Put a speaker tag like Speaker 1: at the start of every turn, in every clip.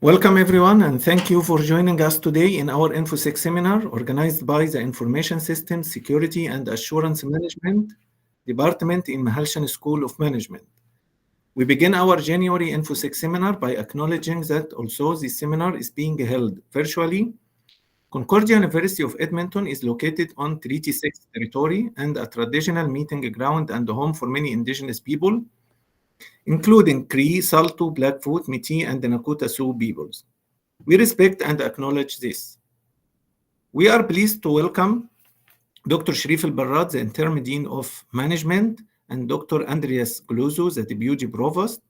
Speaker 1: Welcome everyone, and thank you for joining us today in our InfoSec seminar organized by the Information Systems Security and Assurance Management Department in Mahalshan School of Management. We begin our January InfoSec seminar by acknowledging that also this seminar is being held virtually. Concordia University of Edmonton is located on Treaty 6 territory and a traditional meeting ground and home for many indigenous people, including Cree, Saulteaux, Blackfoot, Métis, and the Nakota Sioux peoples. We respect and acknowledge this. We are pleased to welcome Dr. Sharif Al-Barrad, the Interim Dean of Management, and Dr. Andreas Gluzo, the Deputy Provost,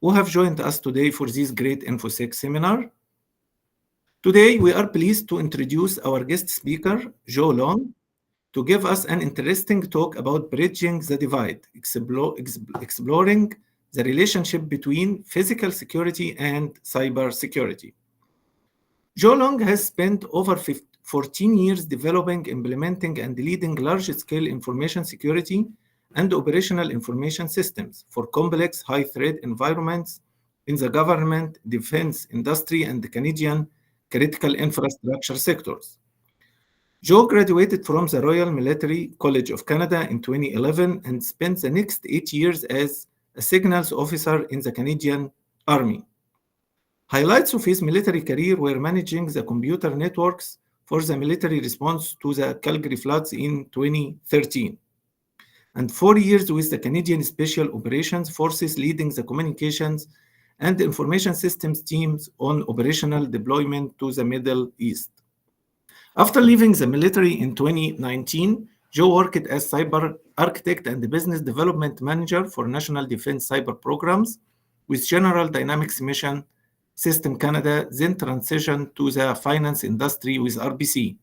Speaker 1: who have joined us today for this great InfoSec seminar. Today, we are pleased to introduce our guest speaker, Joe Long, to give us an interesting talk about bridging the divide, exploring the relationship between physical security and cybersecurity. Joe Long has spent over 14 years developing, implementing, and leading large-scale information security and operational information systems for complex high-threat environments in the government, defense, industry, and the Canadian critical infrastructure sectors. Joe graduated from the Royal Military College of Canada in 2011 and spent the next 8 years as a signals officer in the Canadian Army. Highlights of his military career were managing the computer networks for the military response to the Calgary floods in 2013, and 4 years with the Canadian Special Operations Forces leading the communications and information systems teams on operational deployment to the Middle East. After leaving the military in 2019, Joe worked as cyber architect and business development manager for National Defense Cyber Programs with General Dynamics Mission System Canada, then transitioned to the finance industry with RBC.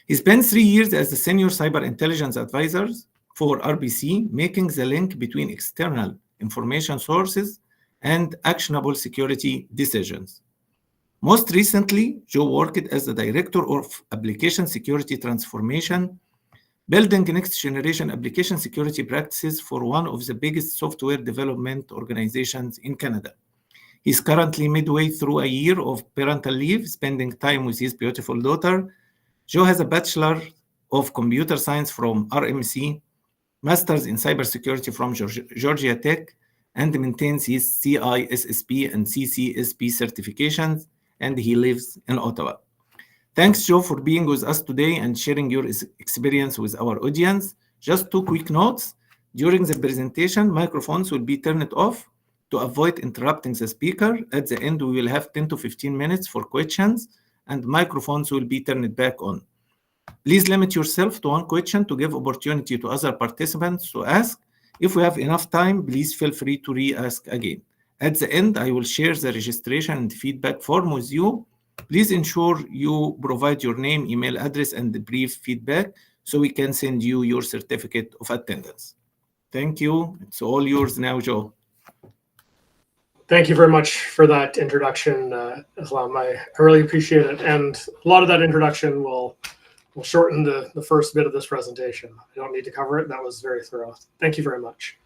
Speaker 1: He spent 3 years as the senior cyber intelligence advisor for RBC, making the link between external information sources and actionable security decisions. Most recently, Joe worked as the Director of Application Security Transformation, building next-generation application security practices for one of the biggest software development organizations in Canada. He's currently midway through a year of parental leave, spending time with his beautiful daughter. Joe has a Bachelor of Computer Science from RMC, Master's in Cybersecurity from Georgia Tech, and maintains his CISSP and CCSP certifications, and he lives in Ottawa. Thanks, Joe, for being with us today and sharing your experience with our audience. Just 2 quick notes. During the presentation, microphones will be turned off to avoid interrupting the speaker. At the end, we will have 10 to 15 minutes for questions, and microphones will be turned back on. Please limit yourself to 1 question to give opportunity to other participants to ask. If we have enough time, please feel free to re-ask again. At the end, I will share the registration and feedback form with you. Please ensure you provide your name, email address, and the brief feedback so we can send you your certificate of attendance. Thank you. It's all yours now, Joe.
Speaker 2: Thank you very much for that introduction, Islam. I really appreciate it. And a lot of that introduction will shorten the first bit of this presentation. I don't need to cover it. That was very thorough. Thank you very much.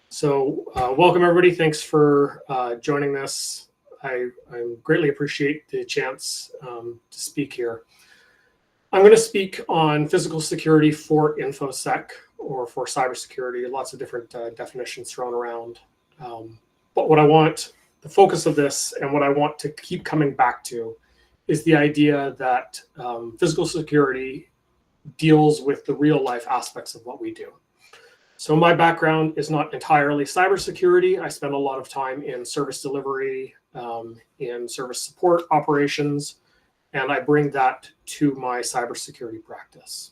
Speaker 2: So welcome, everybody. Thanks for joining this. I greatly appreciate the chance to speak here. I'm going to speak on physical security for InfoSec or for cybersecurity. Lots of different definitions thrown around. But what I want, the focus of this and what I want to keep coming back to is the idea that physical security deals with the real life aspects of what we do. So my background is not entirely cybersecurity. I spend a lot of time in service delivery, in service support operations, and I bring that to my cybersecurity practice.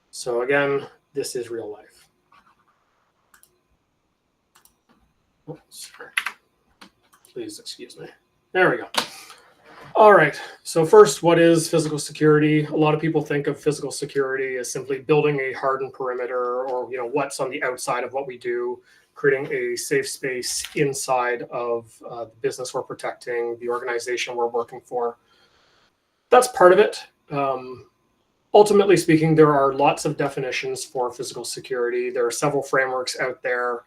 Speaker 2: So again, this is real life. Oh, sorry. Please excuse me. There we go. All right. So first, what is physical security? A lot of people think of physical security as simply building a hardened perimeter, or what's on the outside of what we do, creating a safe space inside of the business we're protecting, the organization we're working for. That's part of it. Ultimately speaking, there are lots of definitions for physical security. There are several frameworks out there.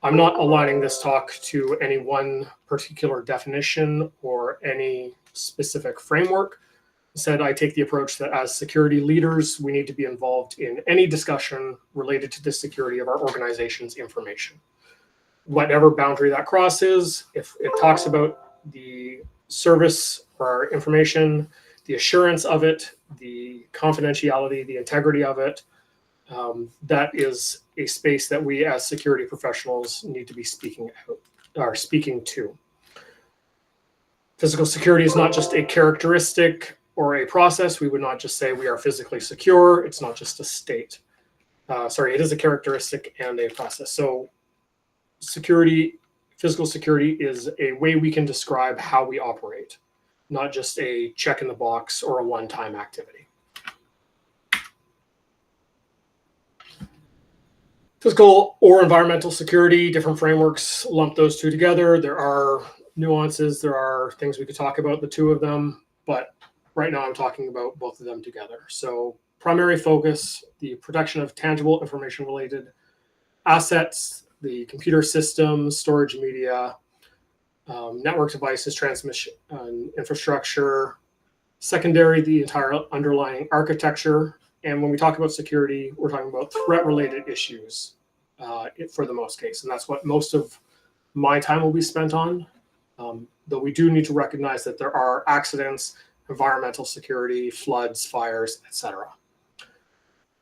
Speaker 2: I'm not aligning this talk to any one particular definition or any specific framework. Instead, I take the approach that as security leaders, we need to be involved in any discussion related to the security of our organization's information. Whatever boundary that crosses, if it talks about the service or our information, the assurance of it, the confidentiality, the integrity of it, that is a space that we as security professionals need to be speaking to. Physical security is not just a characteristic or a process. We would not just say we are physically secure. It's not just a state. It is a characteristic and a process. So security, physical security is a way we can describe how we operate, not just a check in the box or a one-time activity. Physical or environmental security, different frameworks lump those two together. There are nuances, there are things we could talk about, the two of them, but right now I'm talking about both of them together. So primary focus, the protection of tangible information related assets, the computer systems, storage media, network devices, transmission infrastructure. Secondary, the entire underlying architecture. And when we talk about security, we're talking about threat-related issues for the most case. And that's what most of my time will be spent on. Though we do need to recognize that there are accidents, environmental security, floods, fires, etc.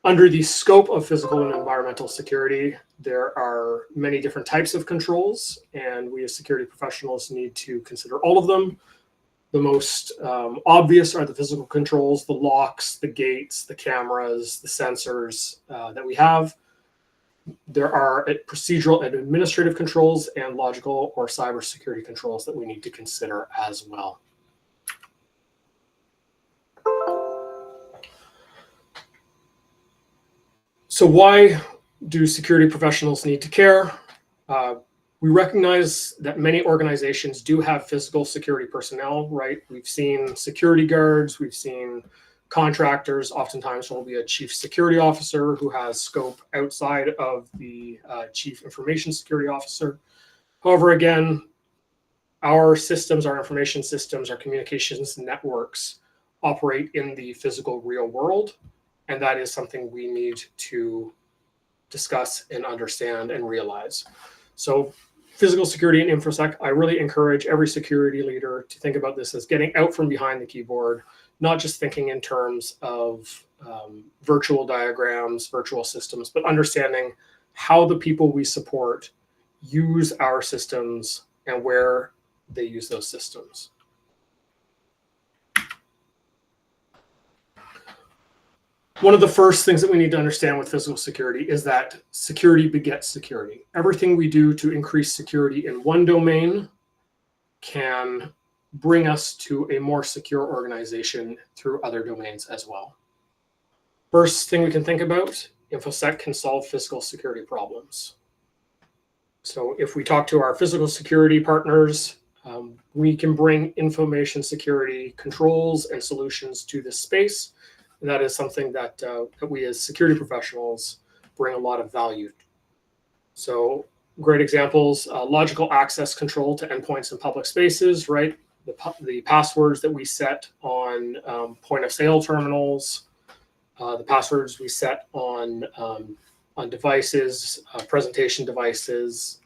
Speaker 2: Under the scope of physical and environmental security, there are many different types of controls, and we as security professionals need to consider all of them. The most obvious are the physical controls, the locks, the gates, the cameras, the sensors that we have. There are procedural and administrative controls and logical or cybersecurity controls that we need to consider as well. So why do security professionals need to care? We recognize that many organizations do have physical security personnel, right? We've seen security guards, we've seen contractors. Oftentimes there will be a chief security officer who has scope outside of the chief information security officer. However, again, our systems, our information systems, our communications networks operate in the physical real world. And that is something we need to discuss and understand and realize. So physical security and InfoSec, I really encourage every security leader to think about this as getting out from behind the keyboard, not just thinking in terms of virtual diagrams, virtual systems, but understanding how the people we support use our systems and where they use those systems. One of the first things that we need to understand with physical security is that security begets security. Everything we do to increase security in one domain can bring us to a more secure organization through other domains as well. First thing we can think about, InfoSec can solve physical security problems. So if we talk to our physical security partners, we can bring information security controls and solutions to this space. And that is something that we as security professionals bring a lot of value. So great examples, logical access control to endpoints in public spaces, right? The passwords that we set on point of sale terminals, the passwords we set on devices, presentation devices,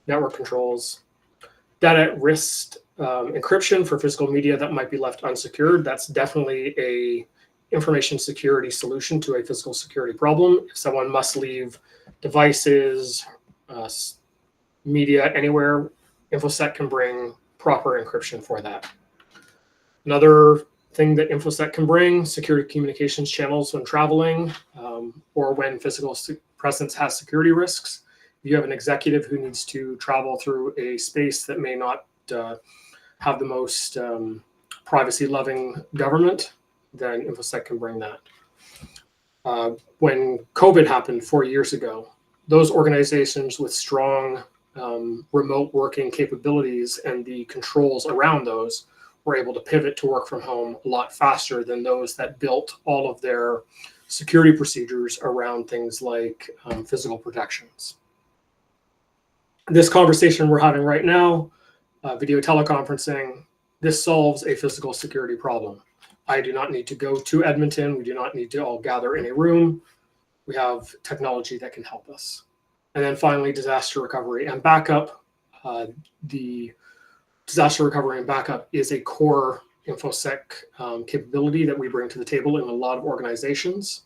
Speaker 2: network controls, data at risk encryption for physical media that might be left unsecured. That's definitely a information security solution to a physical security problem. If someone must leave devices, media anywhere, InfoSec can bring proper encryption for that. Another thing that InfoSec can bring, security communications channels when traveling or when physical presence has security risks. If you have an executive who needs to travel through a space that may not have the most privacy-loving government, then InfoSec can bring that. When COVID happened 4 years ago, those organizations with strong remote working capabilities and the controls around those were able to pivot to work from home a lot faster than those that built all of their security procedures around things like physical protections. This conversation we're having right now, video teleconferencing, this solves a physical security problem. I do not need to go to Edmonton. We do not need to all gather in a room. We have technology that can help us. And then finally, disaster recovery and backup. The disaster recovery and backup is a core InfoSec capability that we bring to the table in a lot of organizations.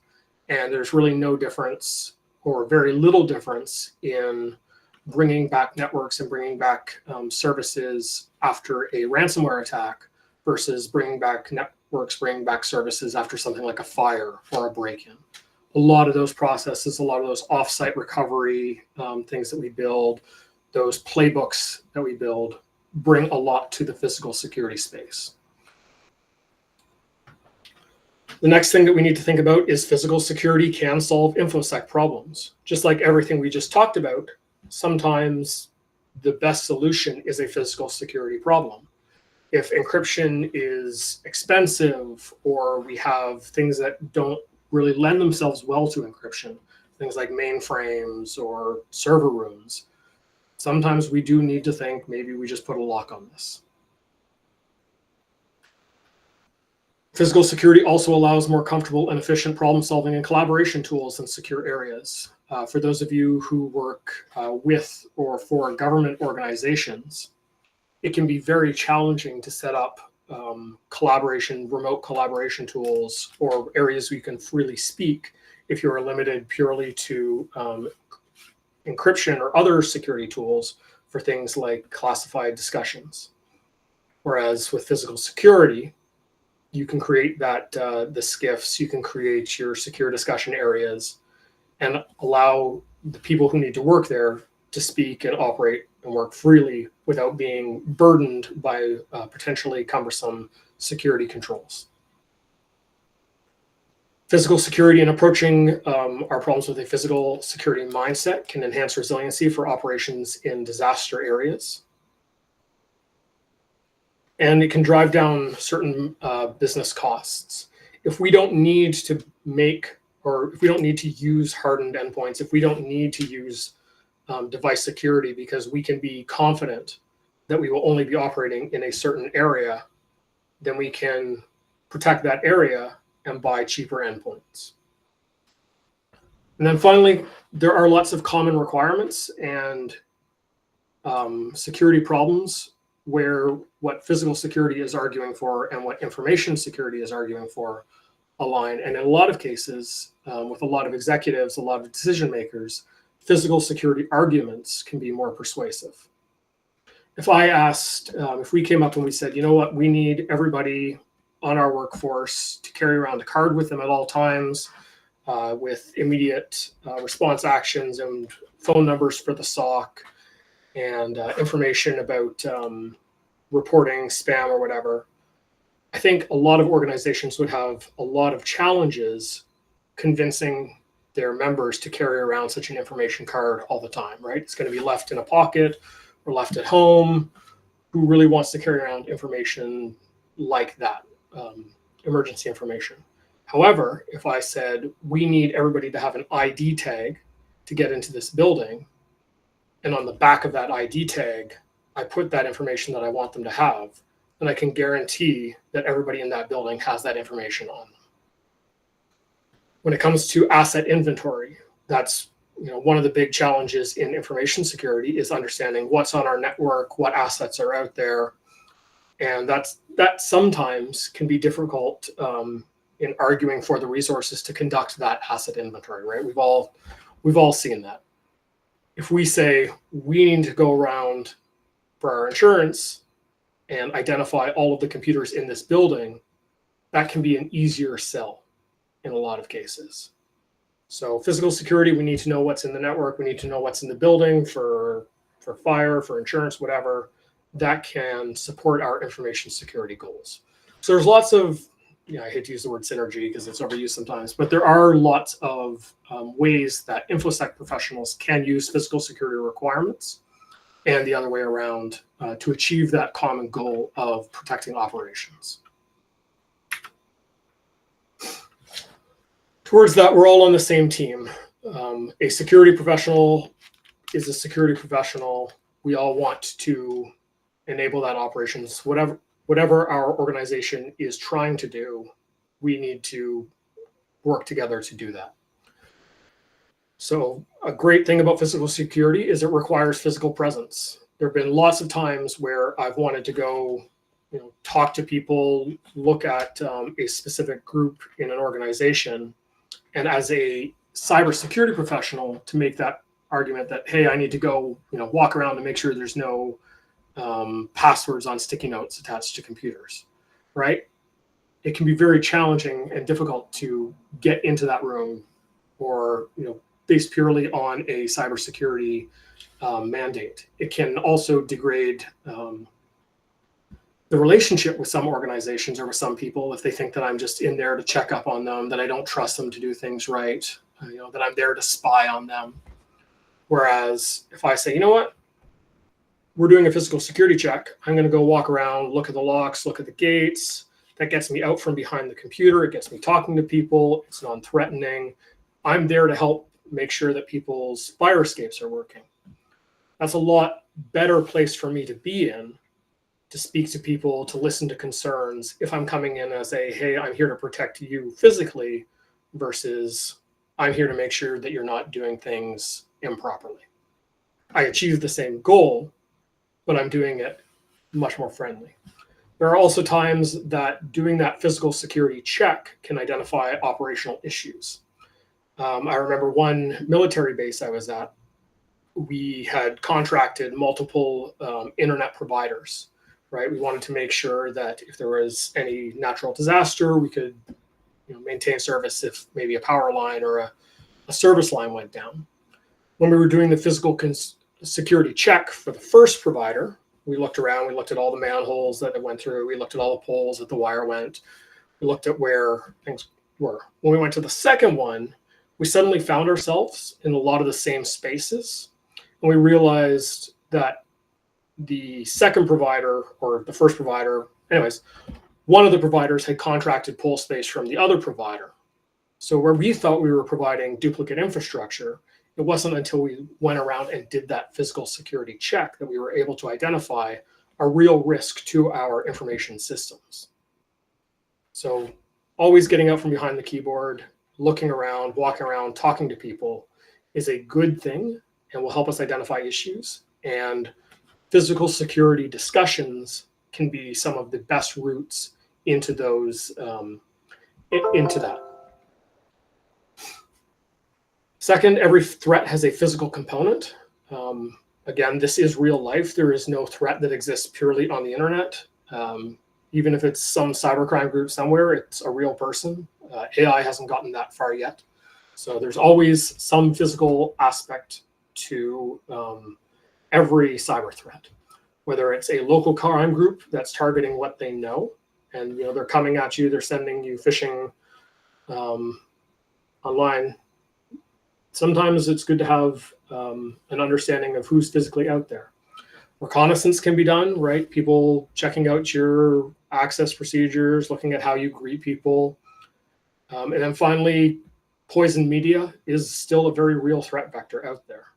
Speaker 2: And there's really no difference or very little difference in bringing back networks and bringing back services after a ransomware attack versus bringing back networks, bringing back services after something like a fire or a break-in. A lot of those processes, a lot of those offsite recovery things that we build, those playbooks that we build, bring a lot to the physical security space. The next thing that we need to think about is physical security can solve InfoSec problems. Just like everything we just talked about, sometimes the best solution is a physical security problem. If encryption is expensive or we have things that don't really lend themselves well to encryption, things like mainframes or server rooms, sometimes we do need to think maybe we just put a lock on this. Physical security also allows more comfortable and efficient problem solving and collaboration tools in secure areas. For those of you who work with or for government organizations, it can be very challenging to set up remote collaboration tools or areas where you can freely speak if you are limited purely to encryption or other security tools for things like classified discussions. Whereas with physical security, you can create that the SCIFs, you can create your secure discussion areas and allow the people who need to work there to speak and operate and work freely without being burdened by potentially cumbersome security controls. Physical security and approaching our problems with a physical security mindset can enhance resiliency for operations in disaster areas. And it can drive down certain business costs. If we don't need to make, or if we don't need to use hardened endpoints, if we don't need to use device security because we can be confident that we will only be operating in a certain area, then we can protect that area and buy cheaper endpoints. And then finally, there are lots of common requirements and security problems where what physical security is arguing for and what information security is arguing for align. And in a lot of cases, with a lot of executives, a lot of decision makers, physical security arguments can be more persuasive. If I asked, if we came up and we said, you know what, we need everybody on our workforce to carry around a card with them at all times with immediate response actions and phone numbers for the SOC and information about reporting spam or whatever, I think a lot of organizations would have a lot of challenges convincing their members to carry around such an information card all the time, right? It's going to be left in a pocket or left at home. Who really wants to carry around information like that, emergency information? However, if I said, we need everybody to have an ID tag to get into this building, and on the back of that ID tag, I put that information that I want them to have, and I can guarantee that everybody in that building has that information on them. When it comes to asset inventory, that's one of the big challenges in information security is understanding what's on our network, what assets are out there, and that sometimes can be difficult in arguing for the resources to conduct that asset inventory. Right? We've all seen that. If we say we need to go around for our insurance and identify all of the computers in this building, that can be an easier sell in a lot of cases. So physical security, we need to know what's in the network. We need to know what's in the building for fire, for insurance, whatever. That can support our information security goals. So there's lots of, I hate to use the word synergy because it's overused sometimes, but there are lots of ways that InfoSec professionals can use physical security requirements and the other way around to achieve that common goal of protecting operations. Towards that, we're all on the same team. A security professional is a security professional, we all want to enable that operations. Whatever our organization is trying to do, we need to work together to do that. So a great thing about physical security is it requires physical presence. There have been lots of times where I've wanted to go, talk to people, look at a specific group in an organization, and as a cybersecurity professional, to make that argument that, hey, I need to go, walk around to make sure there's no passwords on sticky notes attached to computers, right? It can be very challenging and difficult to get into that room, or based purely on a cybersecurity mandate. It can also degrade the relationship with some organizations or with some people if they think that I'm just in there to check up on them, that I don't trust them to do things right, that I'm there to spy on them. Whereas if I say, you know what, we're doing a physical security check, I'm going to go walk around, look at the locks, look at the gates. That gets me out from behind the computer. It gets me talking to people. It's non-threatening. I'm there to help make sure that people's fire escapes are working. That's a lot better place for me to be in, to speak to people, to listen to concerns, if I'm coming in as hey, I'm here to protect you physically, versus I'm here to make sure that you're not doing things improperly. I achieve the same goal, but I'm doing it much more friendly. There are also times that doing that physical security check can identify operational issues. I remember one military base I was at, we had contracted multiple internet providers, right? We wanted to make sure that if there was any natural disaster, we could maintain service if maybe a power line or a service line went down. When we were doing the physical security check for the first provider, we looked around, we looked at all the manholes that it went through, we looked at all the poles that the wire went, we looked at where things were. When we went to the second one, we suddenly found ourselves in a lot of the same spaces. And we realized that the second provider, or the first provider, anyways, one of the providers had contracted pole space from the other provider. So where we thought we were providing duplicate infrastructure, it wasn't until we went around and did that physical security check that we were able to identify a real risk to our information systems. So always getting out from behind the keyboard, looking around, walking around, talking to people is a good thing and will help us identify issues. And physical security discussions can be some of the best routes into those, into that. Second, every threat has a physical component. Again, this is real life. There is no threat that exists purely on the internet. Even if it's some cybercrime group somewhere, it's a real person. AI hasn't gotten that far yet. So there's always some physical aspect to every cyber threat, whether it's a local crime group that's targeting what they know, and they're coming at you, they're sending you phishing online. Sometimes it's good to have an understanding of who's physically out there. Reconnaissance can be done, right? People checking out your access procedures, looking at how you greet people. And then finally, poison media is still a very real threat vector out there,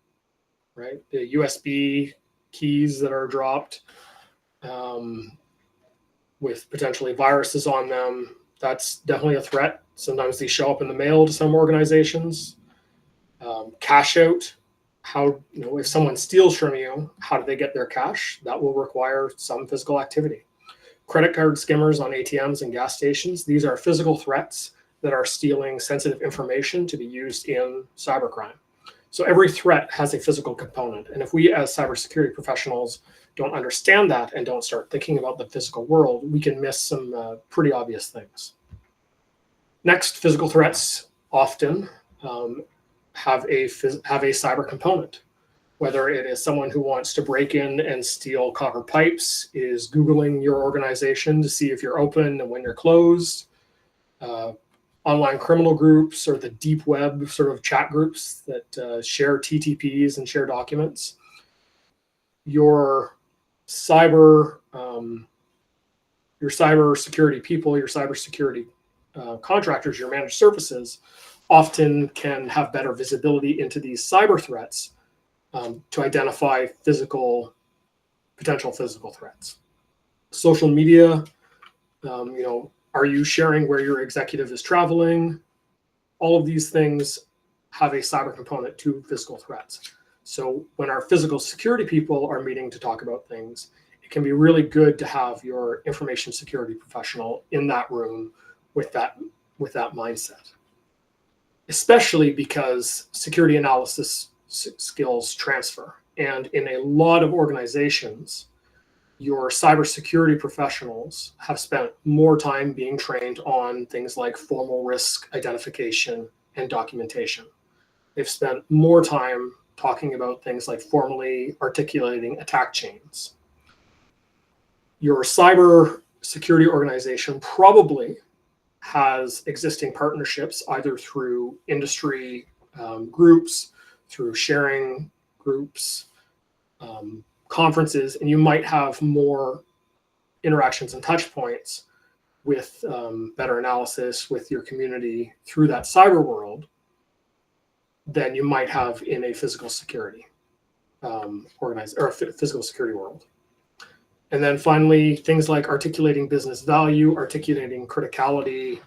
Speaker 2: right? The USB keys that are dropped with potentially viruses on them, that's definitely a threat. Sometimes these show up in the mail to some organizations. Cash out, how, if someone steals from you, how do they get their cash? That will require some physical activity. Credit card skimmers on ATMs and gas stations, these are physical threats that are stealing sensitive information to be used in cybercrime. So every threat has a physical component. And if we as cybersecurity professionals don't understand that and don't start thinking about the physical world, we can miss some pretty obvious things. Next, physical threats often have a cyber component, whether it is someone who wants to break in and steal copper pipes, is Googling your organization to see if you're open and when you're closed, online criminal groups or the deep web sort of chat groups that share TTPs and share documents. Your cyber security people, your cybersecurity contractors, your managed services often can have better visibility into these cyber threats to identify potential physical threats. Social media, are you sharing where your executive is traveling? All of these things have a cyber component to physical threats. So when our physical security people are meeting to talk about things, it can be really good to have your information security professional in that room with that mindset, especially because security analysis skills transfer. And in a lot of organizations, your cybersecurity professionals have spent more time being trained on things like formal risk identification and documentation. They've spent more time talking about things like formally articulating attack chains. Your cyber security organization probably has existing partnerships either through industry groups, through sharing groups, conferences, and you might have more interactions and touch points with better analysis with your community through that cyber world than you might have in a physical security physical security world. And then finally, things like articulating business value, articulating criticality,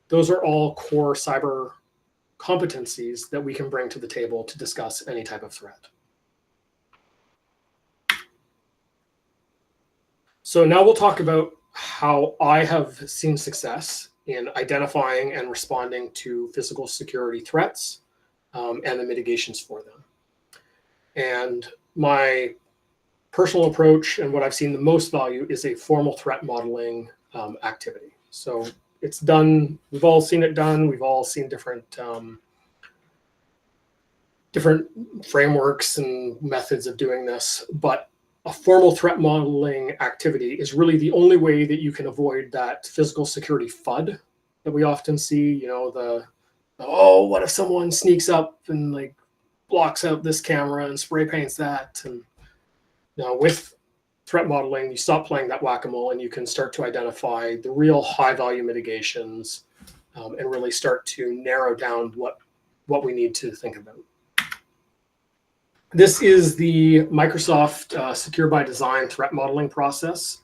Speaker 2: those are all core cyber competencies that we can bring to the table to discuss any type of threat. So now we'll talk about how I have seen success in identifying and responding to physical security threats and the mitigations for them. And my personal approach and what I've seen the most value is a formal threat modeling activity. So it's done, we've all seen it done. We've all seen different frameworks and methods of doing this, but a formal threat modeling activity is really the only way that you can avoid that physical security FUD that we often see, what if someone sneaks up and like blocks out this camera and spray paints that? And with threat modeling, you stop playing that whack-a-mole and you can start to identify the real high-value mitigations and really start to narrow down what we need to think about. This is the Microsoft Secure by Design threat modeling process.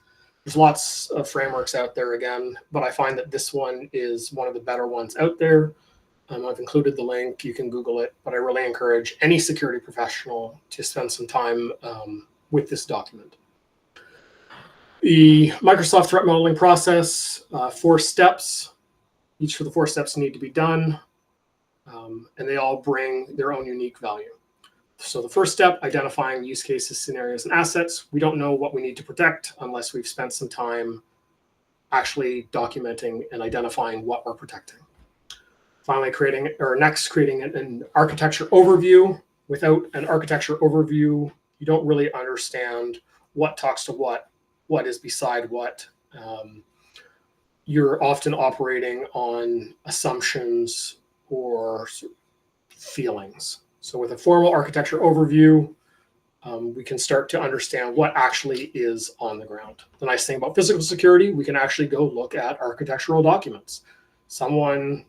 Speaker 2: There's lots of frameworks out there again, but I find that this one is one of the better ones out there. I've included the link, you can Google it, but I really encourage any security professional to spend some time with this document. The Microsoft threat modeling process, 4 steps. Each of the 4 steps need to be done, and they all bring their own unique value. So the first step, identifying use cases, scenarios, and assets. We don't know what we need to protect unless we've spent some time actually documenting and identifying what we're protecting. Finally, creating an architecture overview. Without an architecture overview, you don't really understand what talks to what is beside what. You're often operating on assumptions or feelings. So with a formal architecture overview, we can start to understand what actually is on the ground. The nice thing about physical security, we can actually go look at architectural documents. Someone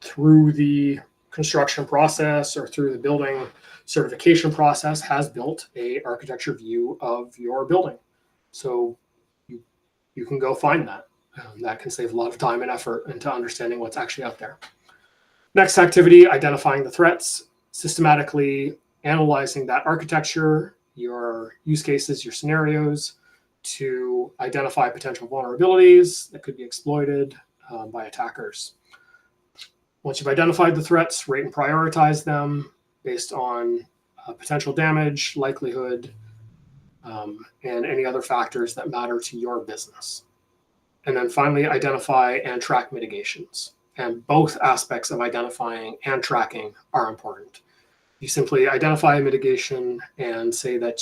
Speaker 2: through the construction process or through the building certification process has built a architecture view of your building. So you can go find that. That can save a lot of time and effort into understanding what's actually out there. Next activity, identifying the threats, systematically analyzing that architecture, your use cases, your scenarios, to identify potential vulnerabilities that could be exploited by attackers. Once you've identified the threats, rate and prioritize them based on potential damage, likelihood, and any other factors that matter to your business. And then finally, identify and track mitigations. And both aspects of identifying and tracking are important. You simply identify a mitigation and say that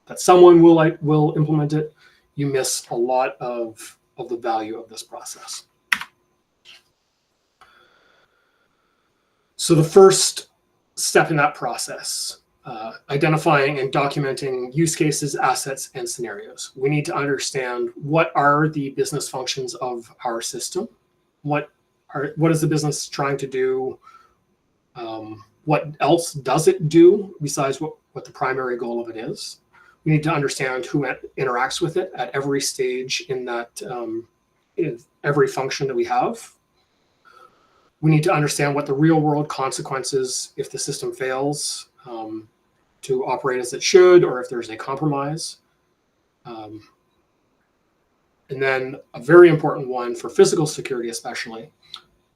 Speaker 2: that someone will implement it. You miss a lot of the value of this process. So the first step in that process, identifying and documenting use cases, assets, and scenarios. We need to understand what are the business functions of our system. What is the business trying to do? what else does it do besides what the primary goal of it is. We need to understand who interacts with it at every stage in that, in every function that we have. We need to understand what the real world consequences if the system fails to operate as it should, or if there's a compromise. And then a very important one for physical security especially,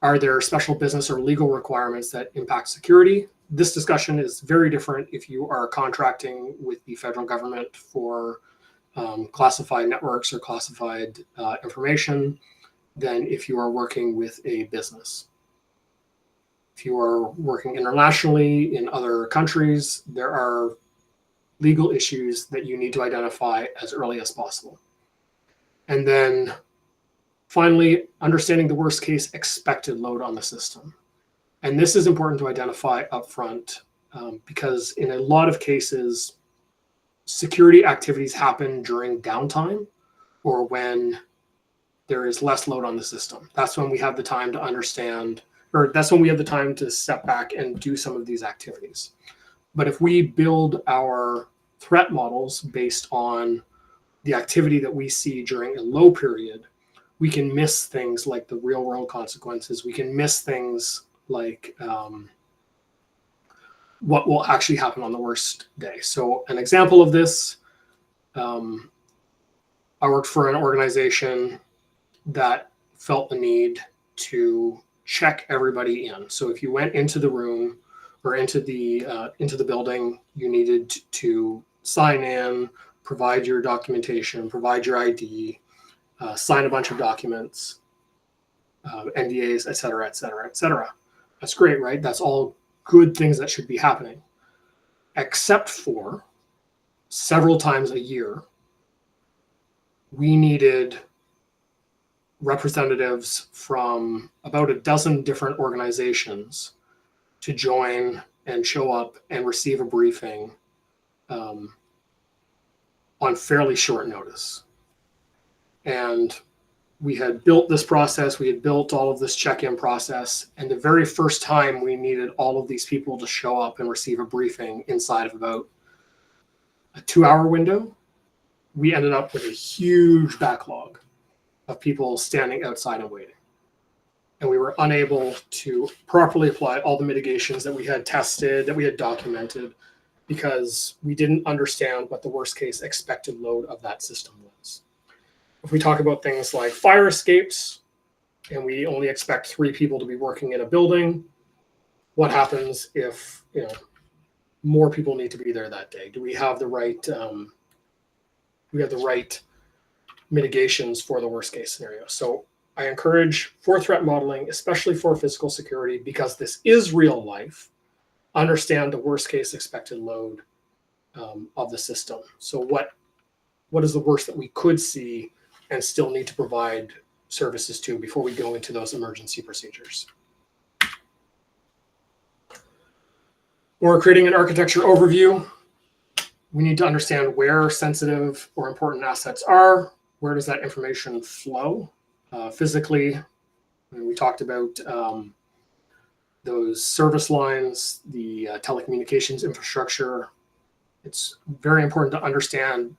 Speaker 2: are there special business or legal requirements that impact security? This discussion is very different if you are contracting with the federal government for classified networks or classified information than if you are working with a business. If you are working internationally in other countries, there are legal issues that you need to identify as early as possible. And then finally, understanding the worst case expected load on the system. And this is important to identify upfront because in a lot of cases, security activities happen during downtime or when there is less load on the system. That's when we have the time to understand, or that's when we have the time to step back and do some of these activities. But if we build our threat models based on the activity that we see during a low period, we can miss things like the real world consequences. We can miss things like what will actually happen on the worst day. So an example of this, I worked for an organization that felt the need to check everybody in. So if you went into the room or into the building, you needed to sign in, provide your documentation, provide your ID, sign a bunch of documents, NDAs, et cetera, et cetera, et cetera. That's great, right? That's all good things that should be happening, except for several times a year, we needed representatives from about a dozen different organizations to join and show up and receive a briefing on fairly short notice. And we had built this process, we had built all of this check-in process, and the very first time we needed all of these people to show up and receive a briefing inside of about a 2-hour window, we ended up with a huge backlog of people standing outside and waiting. And we were unable to properly apply all the mitigations that we had tested, that we had documented, because we didn't understand what the worst case expected load of that system was. If we talk about things like fire escapes, and we only expect 3 people to be working in a building, what happens if more people need to be there that day? Do we have the right mitigations for the worst case scenario? So I encourage for threat modeling, especially for physical security, because this is real life, understand the worst case expected load of the system. So what is the worst that we could see and still need to provide services to before we go into those emergency procedures? We're creating an architecture overview. We need to understand where sensitive or important assets are. Where does that information flow? Physically, we talked about those service lines, the telecommunications infrastructure. It's very important to understand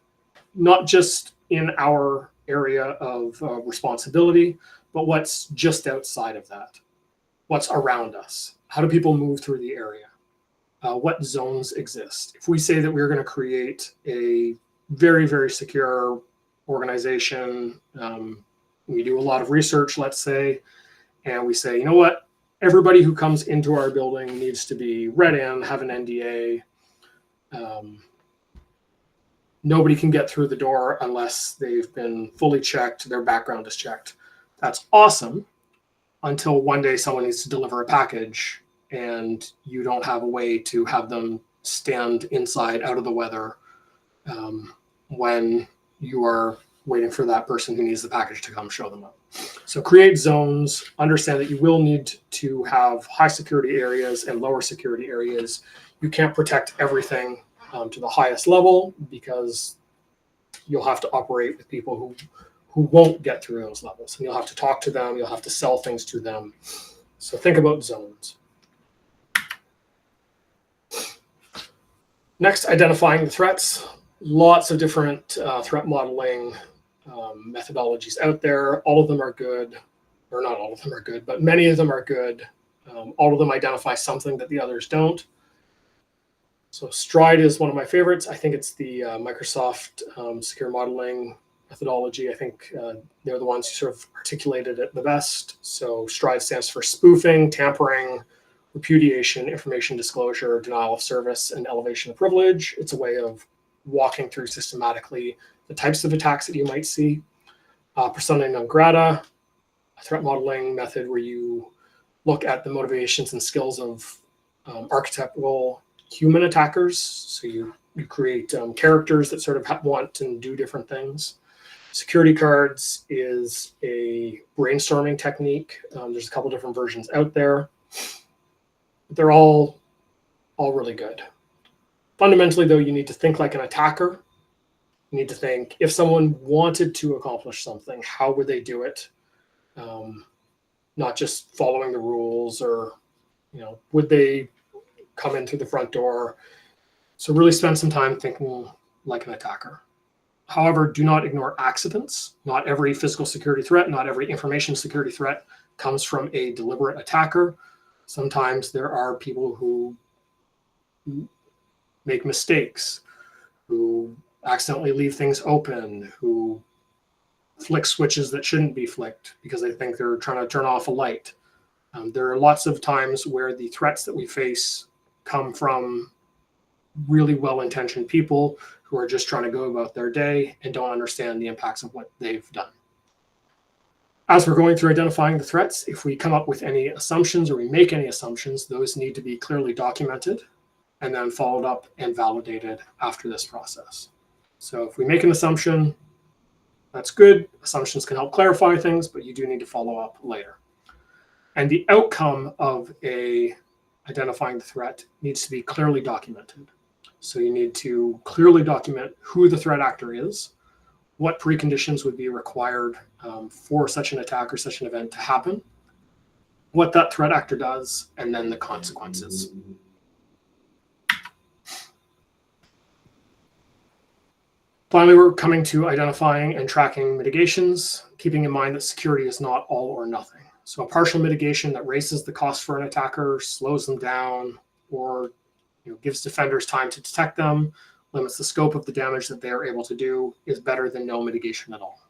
Speaker 2: not just in our area of responsibility, but what's just outside of that. What's around us? How do people move through the area? What zones exist? If we say that we're going to create a very, very secure organization, we do a lot of research, let's say, and we say, you know what? Everybody who comes into our building needs to be read in, have an NDA. Nobody can get through the door unless they've been fully checked, their background is checked. That's awesome until one day someone needs to deliver a package and you don't have a way to have them stand inside out of the weather when you are waiting for that person who needs the package to come show them up. So create zones, understand that you will need to have high security areas and lower security areas. You can't protect everything to the highest level because you'll have to operate with people who won't get through those levels. And you'll have to talk to them, you'll have to sell things to them. So think about zones. Next, identifying the threats. Lots of different threat modeling methodologies out there. All of them are good, or not all of them are good, but many of them are good. All of them identify something that the others don't. So STRIDE is one of my favorites. I think it's the Microsoft secure modeling methodology. I think they're the ones who sort of articulated it the best. So STRIDE stands for spoofing, tampering, repudiation, information disclosure, denial of service, and elevation of privilege. It's a way of walking through systematically the types of attacks that you might see. Persona non grata, a threat modeling method where you look at the motivations and skills of archetypal human attackers. So you create characters that sort of want and do different things. Security cards is a brainstorming technique. There's a couple different versions out there. They're all really good. Fundamentally, though, you need to think like an attacker. You need to think, if someone wanted to accomplish something, how would they do it? Not just following the rules, or would they come in through the front door? So really spend some time thinking like an attacker. However, do not ignore accidents. Not every physical security threat, not every information security threat comes from a deliberate attacker. Sometimes there are people who make mistakes, who accidentally leave things open, who flick switches that shouldn't be flicked because they think they're trying to turn off a light. There are lots of times where the threats that we face come from really well-intentioned people who are just trying to go about their day and don't understand the impacts of what they've done. As we're going through identifying the threats, if we come up with any assumptions or we make any assumptions, those need to be clearly documented and then followed up and validated after this process. So if we make an assumption, that's good. Assumptions can help clarify things, but you do need to follow up later. And the outcome of identifying the threat needs to be clearly documented. So you need to clearly document who the threat actor is, what preconditions would be required for such an attack or such an event to happen, what that threat actor does, and then the consequences. Finally, we're coming to identifying and tracking mitigations, keeping in mind that security is not all or nothing. So a partial mitigation that raises the cost for an attacker, slows them down, or gives defenders time to detect them, limits the scope of the damage that they are able to do, is better than no mitigation at all.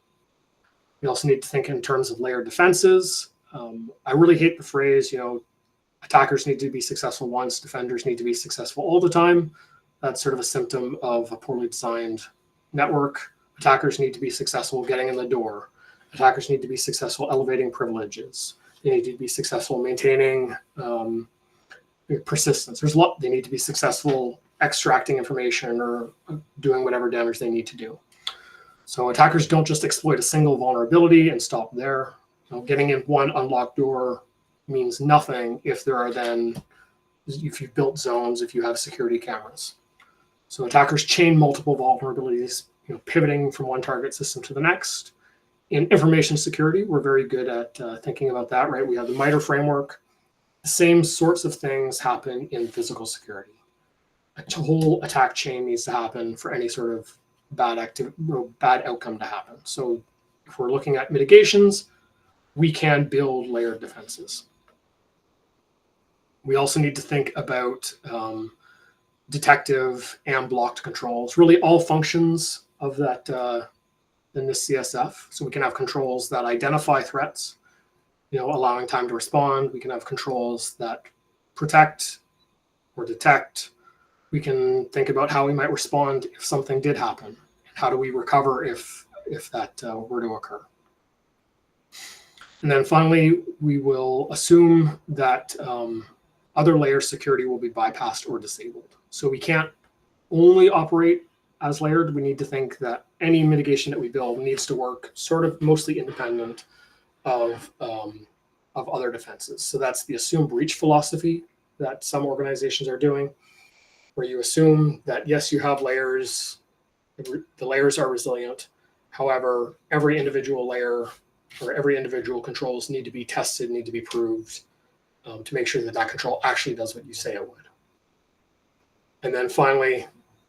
Speaker 2: We also need to think in terms of layered defenses. I really hate the phrase, attackers need to be successful once, defenders need to be successful all the time. That's sort of a symptom of a poorly designed network. Attackers need to be successful getting in the door. Attackers need to be successful elevating privileges. They need to be successful maintaining persistence. They need to be successful extracting information or doing whatever damage they need to do. So attackers don't just exploit a single vulnerability and stop there. Getting in one unlocked door means nothing if you've built zones, if you have security cameras. So attackers chain multiple vulnerabilities, pivoting from one target system to the next. In information security, we're very good at thinking about that, right? We have the MITRE framework. The same sorts of things happen in physical security. A whole attack chain needs to happen for any sort of bad outcome to happen. So if we're looking at mitigations, we can build layered defenses. We also need to think about detective and blocked controls, really all functions of that in this CSF. So we can have controls that identify threats, allowing time to respond. We can have controls that protect or detect. We can think about how we might respond if something did happen. How do we recover if that were to occur? And then finally, we will assume that other layer security will be bypassed or disabled. So we can't only operate as layered. We need to think that any mitigation that we build needs to work sort of mostly independent of other defenses. So that's the assume breach philosophy that some organizations are doing, where you assume that, yes, you have layers, the layers are resilient. However, every individual layer or every individual controls need to be tested, need to be proved to make sure that that control actually does what you say it would. And then finally,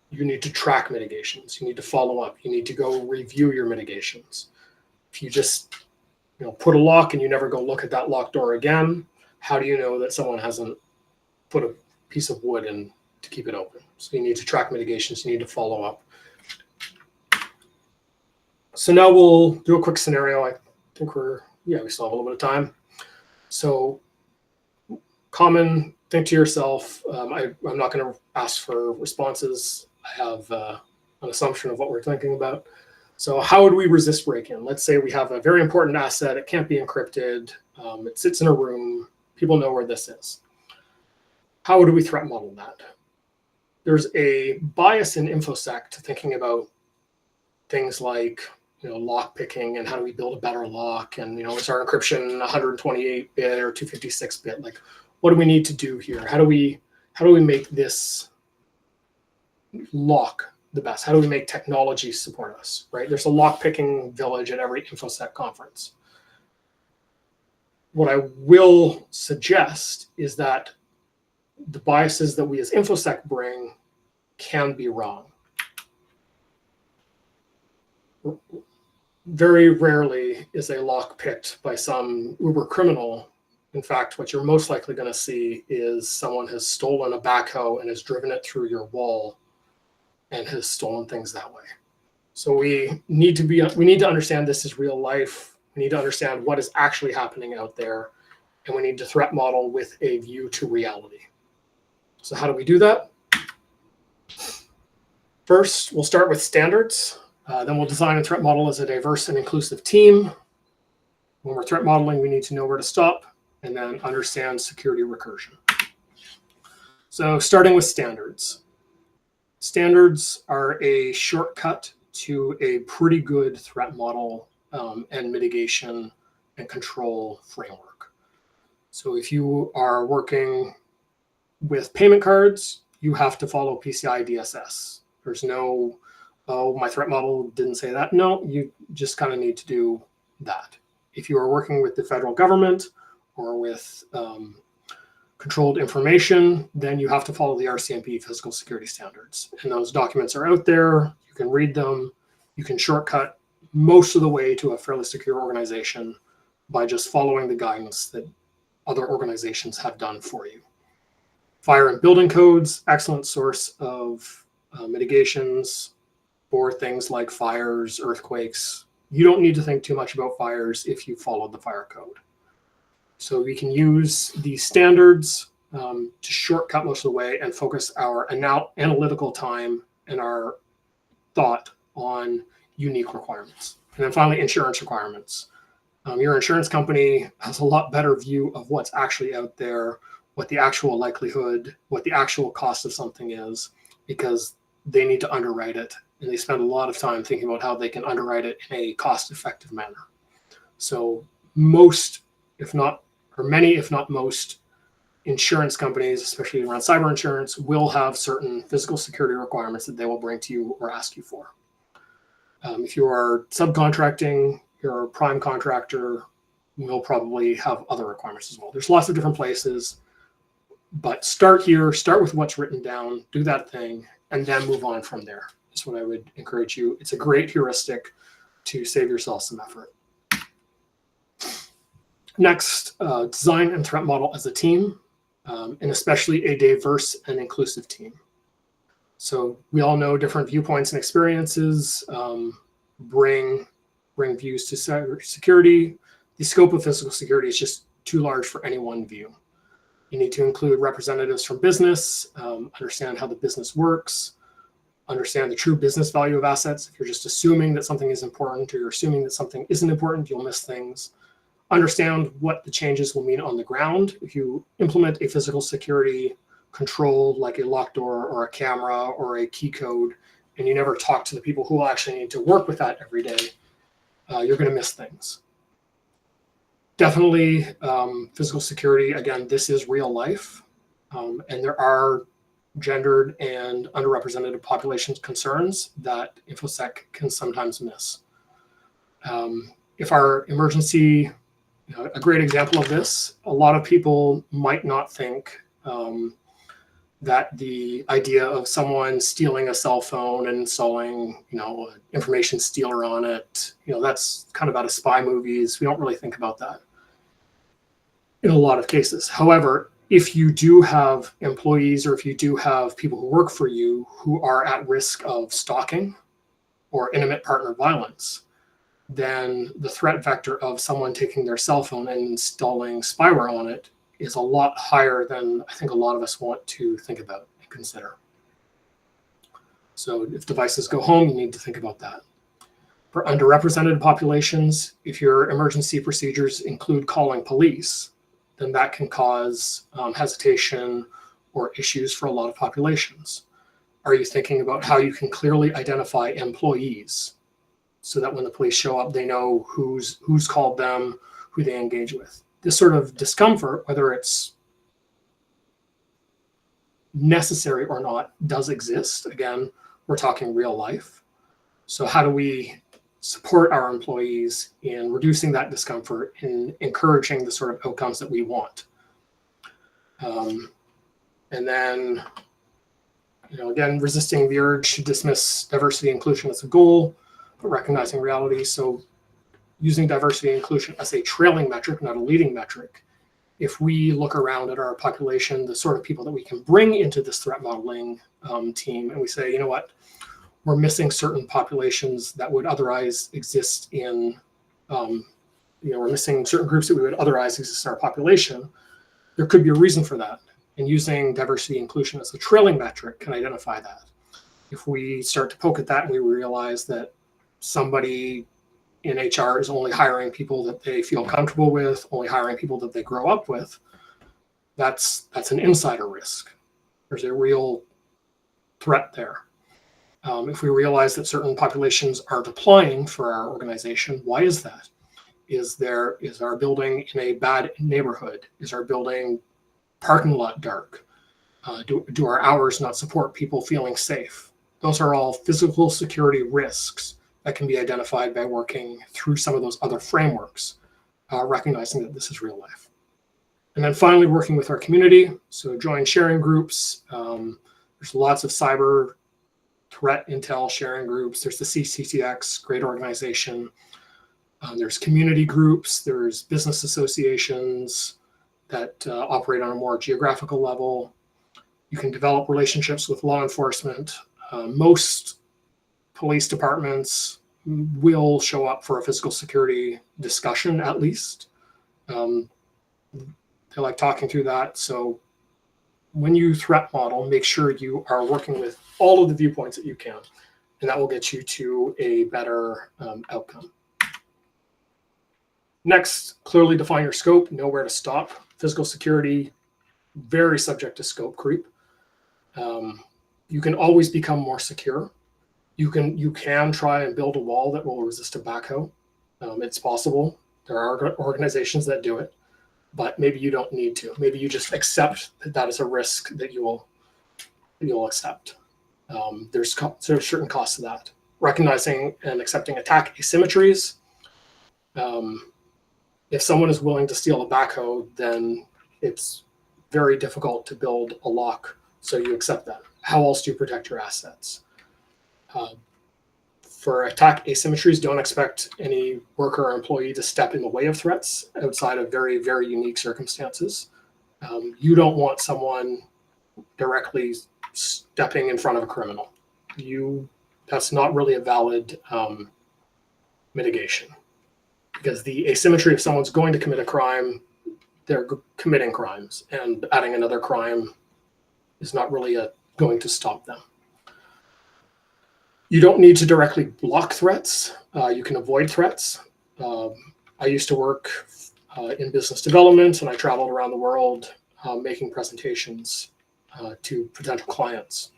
Speaker 2: you need to track mitigations. You need to follow up. You need to go review your mitigations. If you just put a lock and you never go look at that locked door again, how do you know that someone hasn't put a piece of wood in to keep it open? So you need to track mitigations. You need to follow up. So now we'll do a quick scenario. I think we still have a little bit of time. So common, think to yourself, I'm not going to ask for responses. I have an assumption of what we're thinking about. So how would we resist break-in? Let's say we have a very important asset. It can't be encrypted. It sits in a room. People know where this is. How would we threat model that? There's a bias in InfoSec to thinking about things like lock picking and how do we build a better lock, and is our encryption 128-bit or 256-bit? Like, what do we need to do here? How do we make this lock the best? How do we make technology support us, right? There's a lock picking village at every InfoSec conference. What I will suggest is that the biases that we as InfoSec bring can be wrong. Very rarely is a lock picked by some uber criminal. In fact, what you're most likely going to see is someone has stolen a backhoe and has driven it through your wall and has stolen things that way. So we need to understand this is real life. We need to understand what is actually happening out there, and we need to threat model with a view to reality. So how do we do that? First, we'll start with standards. Then we'll design and threat model as a diverse and inclusive team. When we're threat modeling, we need to know where to stop and then understand security recursion. So starting with standards. Standards are a shortcut to a pretty good threat model and mitigation and control framework. So if you are working with payment cards, you have to follow PCI DSS. There's no, oh, my threat model didn't say that. No, you just kind of need to do that. If you are working with the federal government or with controlled information, then you have to follow the RCMP physical security standards. And those documents are out there. You can read them. You can shortcut most of the way to a fairly secure organization by just following the guidance that other organizations have done for you. Fire and building codes, excellent source of mitigations for things like fires, earthquakes. You don't need to think too much about fires if you follow the fire code. So we can use these standards to shortcut most of the way and focus our analytical time and our thought on unique requirements. And then finally, insurance requirements. Your insurance company has a lot better view of what's actually out there, what the actual likelihood, what the actual cost of something is, because they need to underwrite it. And they spend a lot of time thinking about how they can underwrite it in a cost-effective manner. So most, if not, or many, if not most, insurance companies, especially around cyber insurance, will have certain physical security requirements that they will bring to you or ask you for. If you are subcontracting, you're a prime contractor, will probably have other requirements as well. There's lots of different places, but start here, start with what's written down, do that thing, and then move on from there. That's what I would encourage you. It's a great heuristic to save yourself some effort. Next, design and threat model as a team, and especially a diverse and inclusive team. So we all know different viewpoints and experiences bring views to cybersecurity. The scope of physical security is just too large for any one view. You need to include representatives from business, understand how the business works, understand the true business value of assets. If you're just assuming that something is important or you're assuming that something isn't important, you'll miss things. Understand what the changes will mean on the ground. If you implement a physical security control like a locked door or a camera or a key code, and you never talk to the people who will actually need to work with that every day, you're going to miss things. Definitely physical security, again, this is real life, and there are gendered and underrepresented population concerns that InfoSec can sometimes miss. If our emergency, a great example of this, a lot of people might not think that the idea of someone stealing a cell phone and installing, information stealer on it, that's kind of out of spy movies. We don't really think about that in a lot of cases. However, if you do have employees or if you do have people who work for you who are at risk of stalking or intimate partner violence, then the threat vector of someone taking their cell phone and installing spyware on it is a lot higher than I think a lot of us want to think about and consider. So if devices go home, you need to think about that. For underrepresented populations, if your emergency procedures include calling police, then that can cause hesitation or issues for a lot of populations. Are you thinking about how you can clearly identify employees so that when the police show up, they know who's called them, who they engage with? This sort of discomfort, whether it's necessary or not, does exist. Again, we're talking real life. So how do we support our employees in reducing that discomfort and encouraging the sort of outcomes that we want? And then, again, resisting the urge to dismiss diversity and inclusion as a goal, but recognizing reality. So using diversity and inclusion as a trailing metric, not a leading metric. If we look around at our population, the sort of people that we can bring into this threat modeling team, and we say, you know what, we're missing certain populations that would otherwise exist in, we're missing certain groups that we would otherwise exist in our population, there could be a reason for that. And using diversity and inclusion as a trailing metric can identify that. If we start to poke at that and we realize that somebody in HR is only hiring people that they feel comfortable with, only hiring people that they grow up with, that's an insider risk. There's a real threat there. If we realize that certain populations aren't applying for our organization, why is that? Is our building in a bad neighborhood? Is our building parking lot dark? Do our hours not support people feeling safe? Those are all physical security risks that can be identified by working through some of those other frameworks, recognizing that this is real life. And then finally, working with our community. So join sharing groups. There's lots of cyber threat intel sharing groups. There's the CCTX, great organization. There's community groups. There's business associations that operate on a more geographical level. You can develop relationships with law enforcement. Most police departments will show up for a physical security discussion, at least. They like talking through that. So when you threat model, make sure you are working with all of the viewpoints that you can, and that will get you to a better outcome. Next, clearly define your scope, know where to stop. Physical security, very subject to scope creep. You can always become more secure. You can try and build a wall that will resist a backhoe. It's possible. There are organizations that do it, but maybe you don't need to. Maybe you just accept that that is a risk that you'll accept. There's certain costs to that. Recognizing and accepting attack asymmetries. If someone is willing to steal a backhoe, then it's very difficult to build a lock, so you accept that. How else do you protect your assets? For attack asymmetries, don't expect any worker or employee to step in the way of threats outside of very, very unique circumstances. You don't want someone directly stepping in front of a criminal. That's not really a valid mitigation, because the asymmetry of someone's going to commit a crime, they're committing crimes, and adding another crime is not really going to stop them. You don't need to directly block threats. You can avoid threats. I used to work in business development, and I traveled around the world making presentations to potential clients.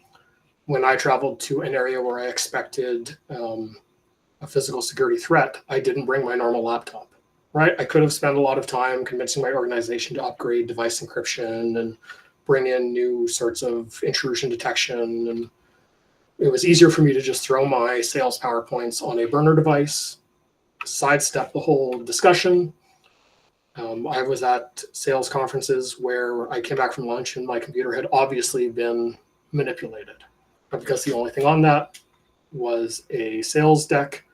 Speaker 2: When I traveled to an area where I expected a physical security threat, I didn't bring my normal laptop, right? I could have spent a lot of time convincing my organization to upgrade device encryption and bring in new sorts of intrusion detection. And it was easier for me to just throw my sales PowerPoints on a burner device, sidestep the whole discussion, I was at sales conferences where I came back from lunch and my computer had obviously been manipulated, but because the only thing on that was a sales deck,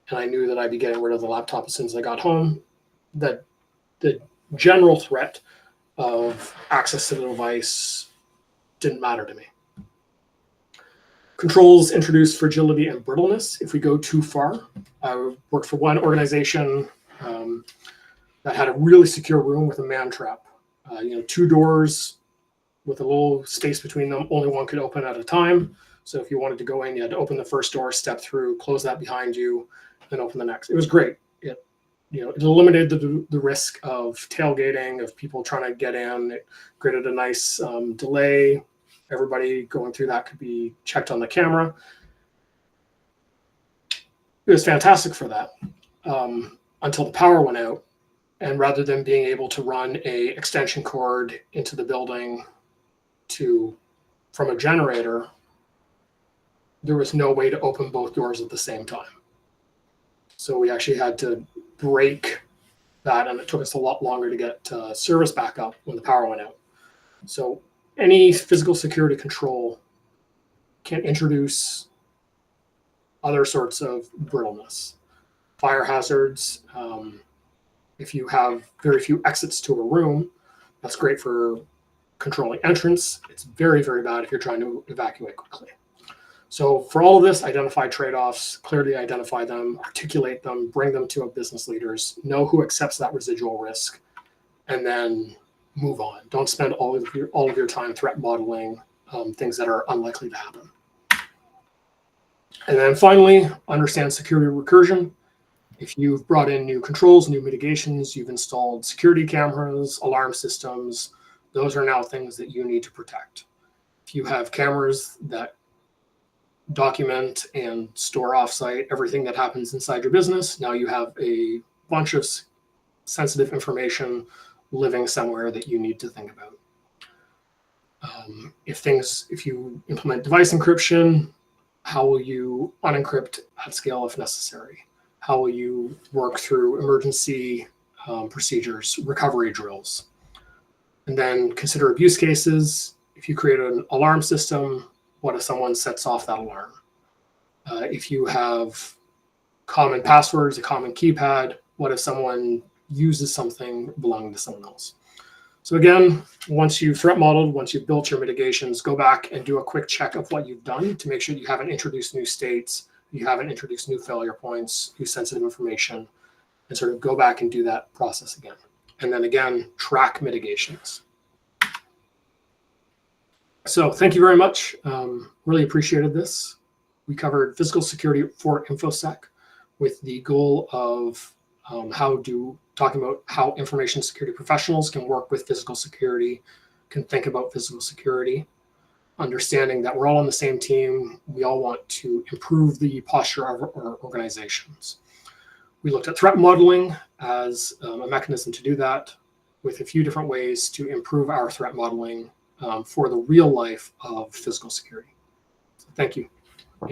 Speaker 2: and I knew that I'd be getting rid of the laptop as soon as I got home, that the general threat of access to the device didn't matter to me. Controls introduce fragility and brittleness if we go too far. I worked for one organization that had a really secure room with a man trap. 2 doors with a little space between them, only one could open at a time. So if you wanted to go in, you had to open the first door, step through, close that behind you, then open the next. It was great. It eliminated the risk of tailgating, of people trying to get in. It created a nice delay. Everybody going through that could be checked on the camera. It was fantastic for that until the power went out. And rather than being able to run a extension cord into the building from a generator, there was no way to open both doors at the same time. So we actually had to break that, and it took us a lot longer to get service back up when the power went out. So any physical security control can introduce other sorts of brittleness. Fire hazards, if you have very few exits to a room, that's great for controlling entrance. It's very, very bad if you're trying to evacuate quickly. So for all of this, identify trade-offs, clearly identify them, articulate them, bring them to business leaders, know who accepts that residual risk, and then move on. Don't spend all of your time threat modeling things that are unlikely to happen. And then finally, understand security recursion. If you've brought in new controls, new mitigations, you've installed security cameras, alarm systems, those are now things that you need to protect. If you have cameras that document and store offsite everything that happens inside your business, now you have a bunch of sensitive information living somewhere that you need to think about. If you implement device encryption, how will you unencrypt at scale if necessary? How will you work through emergency procedures, recovery drills? And then consider abuse cases. If you create an alarm system, what if someone sets off that alarm? If you have common passwords, a common keypad, what if someone uses something belonging to someone else? So again, once you've threat modeled, once you've built your mitigations, go back and do a quick check of what you've done to make sure you haven't introduced new states, you haven't introduced new failure points, new sensitive information, and sort of go back and do that process again. And then again, track mitigations. So thank you very much. Really appreciated this. We covered physical security for InfoSec with the goal of talking about how information security professionals can work with physical security, can think about physical security, understanding that we're all on the same team. We all want to improve the posture of our organizations. We looked at threat modeling as a mechanism to do that, with a few different ways to improve our threat modeling for the real life of physical security. So thank you.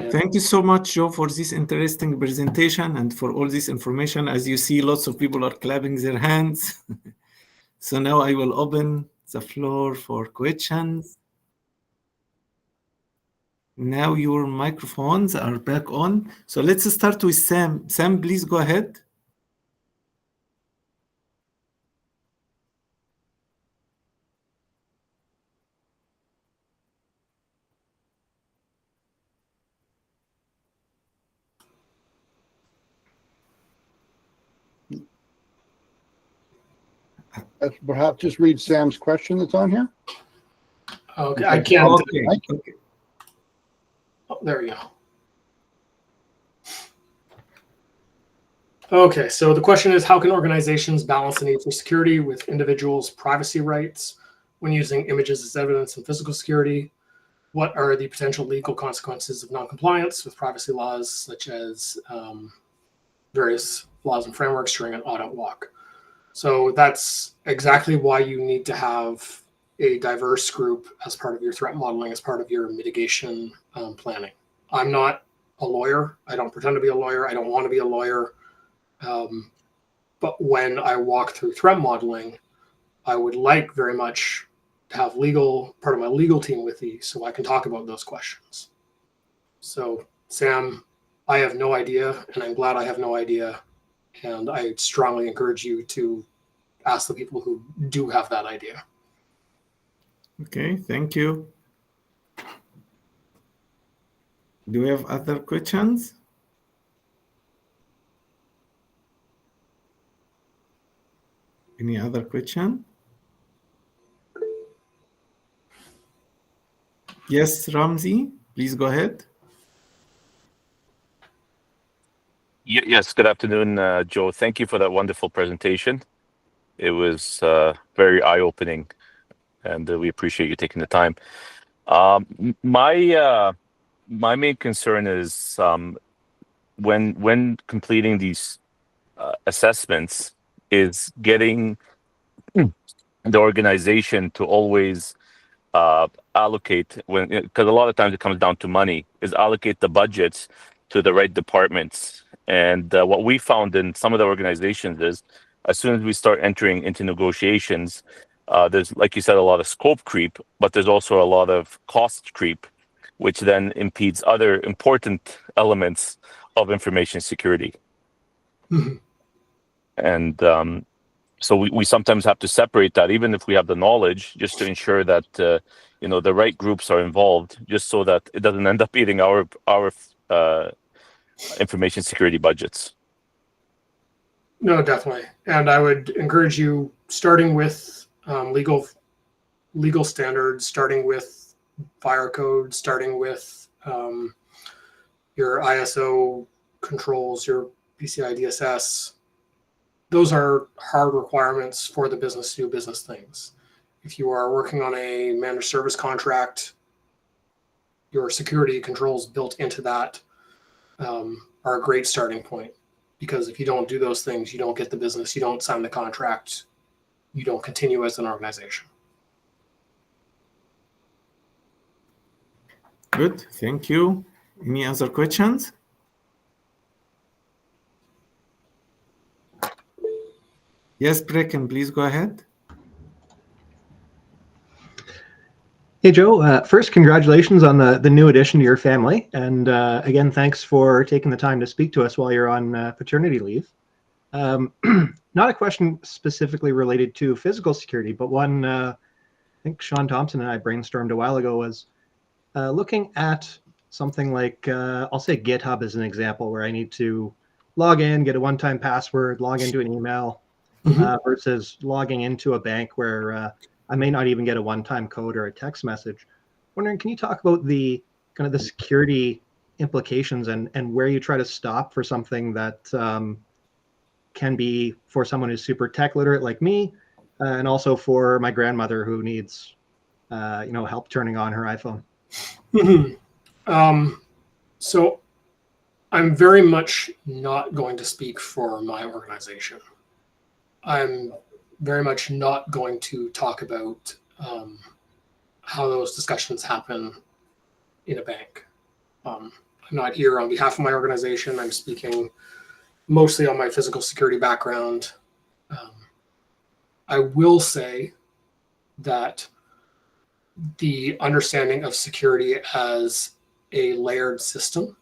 Speaker 1: Thank you so much, Joe, for this interesting presentation and for all this information. As you see, lots of people are clapping their hands. So now I will open the floor for questions. Now your microphones are back on. So let's start with Sam. Sam, please go ahead.
Speaker 3: Perhaps just read Sam's question that's on here.
Speaker 2: Okay, I can't.
Speaker 1: Okay.
Speaker 2: Oh, there we go. Okay, so the question is, how can organizations balance the need for security with individuals' privacy rights when using images as evidence in physical security? What are the potential legal consequences of noncompliance with privacy laws, such as various laws and frameworks during an audit walk? So that's exactly why you need to have a diverse group as part of your threat modeling, as part of your mitigation planning. I'm not a lawyer. I don't pretend to be a lawyer. I don't want to be a lawyer. But when I walk through threat modeling, I would like very much to have part of my legal team with me so I can talk about those questions. So, Sam, I have no idea, and I'm glad I have no idea. And I strongly encourage you to ask the people who do have that idea.
Speaker 1: Okay, thank you. Do we have other questions? Any other question? Yes, Ramzi, please go ahead.
Speaker 4: Yes, good afternoon, Joe. Thank you for that wonderful presentation. It was very eye-opening, and we appreciate you taking the time. My main concern is when completing these assessments is getting the organization to always allocate, because a lot of times it comes down to money, is allocate the budgets to the right departments. And what we found in some of the organizations is, as soon as we start entering into negotiations, there's, like you said, a lot of scope creep, but there's also a lot of cost creep, which then impedes other important elements of information security.
Speaker 2: Mm-hmm.
Speaker 4: And so we sometimes have to separate that, even if we have the knowledge, just to ensure that the right groups are involved, just so that it doesn't end up eating our information security budgets.
Speaker 2: No, definitely. And I would encourage you, starting with legal standards, starting with fire code, starting with your ISO controls, your PCI DSS. Those are hard requirements for the business to do business things. If you are working on a managed service contract, your security controls built into that are a great starting point. Because if you don't do those things, you don't get the business, you don't sign the contract, you don't continue as an organization.
Speaker 1: Good, thank you. Any other questions? Yes, Brecken, please go ahead.
Speaker 5: Hey, Joe. First, congratulations on the new addition to your family. And again, thanks for taking the time to speak to us while you're on paternity leave. Not a question specifically related to physical security, but one I think Sean Thompson and I brainstormed a while ago was looking at something like, I'll say GitHub as an example, where I need to log in, get a one-time password, log into an email, versus logging into a bank where I may not even get a one-time code or a text message. Wondering, can you talk about the kind of the security implications and where you try to stop for something that can be for someone who's super tech literate like me, and also for my grandmother who needs help turning on her iPhone?
Speaker 2: So I'm very much not going to speak for my organization. I'm very much not going to talk about how those discussions happen in a bank. I'm not here on behalf of my organization. I'm speaking mostly on my physical security background. I will say that the understanding of security as a layered system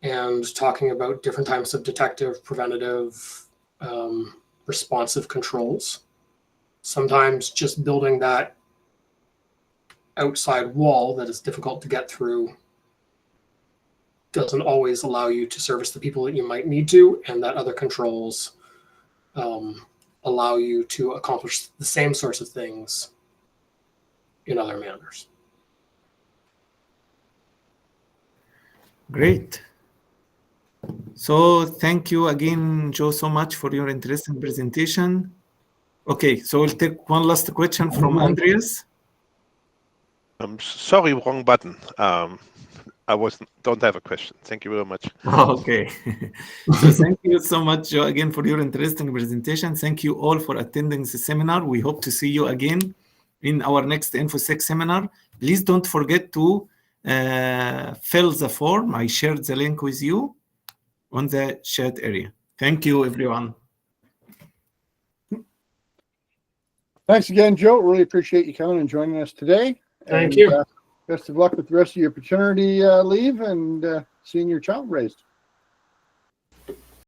Speaker 2: and talking about different types of detective, preventative, responsive controls. Sometimes just building that outside wall that is difficult to get through doesn't always allow you to service the people that you might need to, and that other controls allow you to accomplish the same sorts of things in other manners.
Speaker 1: Great. So thank you again, Joe, so much for your interesting presentation. Okay, so we'll take one last question from Andreas.
Speaker 6: I'm sorry, wrong button. I don't have a question. Thank you very much.
Speaker 1: Okay. So thank you so much, Joe, again for your interesting presentation. Thank you all for attending the seminar. We hope to see you again in our next InfoSec seminar. Please don't forget to fill the form. I shared the link with you on the chat area. Thank you, everyone.
Speaker 3: Thanks again, Joe. Really appreciate you coming and joining us today.
Speaker 2: Thank
Speaker 3: And,
Speaker 2: you.
Speaker 3: best of luck with the rest of your paternity leave and seeing your child raised.